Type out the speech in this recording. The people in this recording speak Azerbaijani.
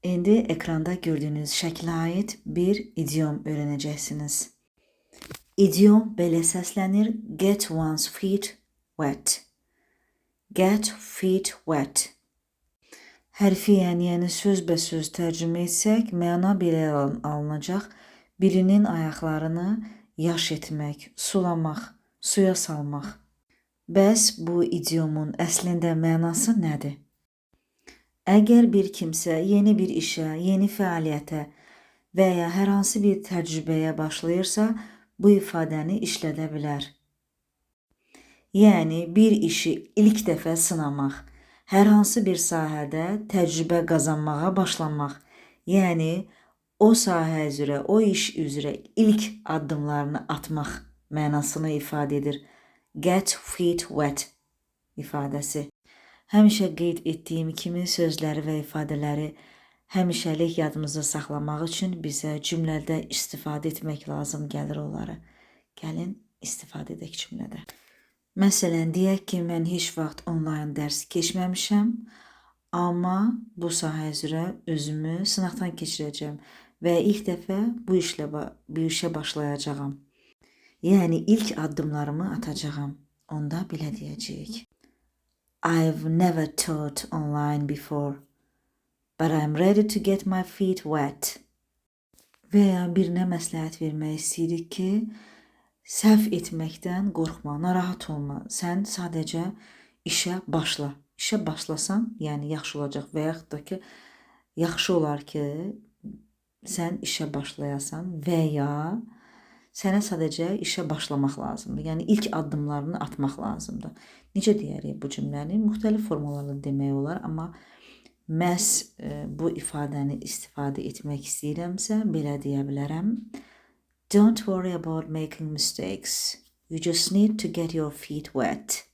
İndi ekranda gördüğünüz şəklə aid bir idiom öyrənəcəksiniz. İdiom belə səslənir: get one's feet wet. Get feet wet. Hərfiyyən, yəni sözbəsöz tərcümə etsək, məna belə alınacaq: birinin ayaqlarını yaş etmək, sulamaq, suya salmaq. Bəs bu idiomun əslində mənası nədir? Əgər bir kimsə yeni bir işə, yeni fəaliyyətə və ya hər hansı bir təcrübəyə başlayırsa, bu ifadəni işlədə bilər. Yəni, bir işi ilk dəfə sınamaq, hər hansı bir sahədə təcrübə qazanmağa başlamaq, yəni o sahə üzrə, o iş üzrə ilk addımlarını atmaq mənasını ifadə edir. Get feet wet ifadəsi. Həmişə qeyd etdiyim kimi sözləri və ifadələri həmişəlik yadımızda saxlamaq üçün bizə cümlədə istifadə etmək lazım gəlir onları. Gəlin istifadə edək cümlədə. Məsələn, deyək ki, mən heç vaxt onlayn dərs keçməmişəm, amma bu sahə üzrə özümü sınaqdan keçirəcəm və ilk dəfə bu işə başlayacağam. Yəni ilk addımlarımı atacağam. Onda belə deyəcəyik: I've never taught online before, but I'm ready to get my feet wet. Və ya birinə məsləhət vermək istəyirik ki, səhv etməkdən qorxma, narahat olma. Sən sadəcə işə başla. İşə başlasan, yəni yaxşı olacaq və yaxud da ki, yaxşı olar ki, sən işə başlayasan və ya sənə sadəcə işə başlamaq lazımdır. Yəni ilk addımlarını atmaq lazımdır. Necə deyərik bu cümləni? Müxtəlif formalarla demək olar, amma məhz bu ifadəni istifadə etmək istəyirəmsə, belə deyə bilərəm: Don't worry about making mistakes. You just need to get your feet wet.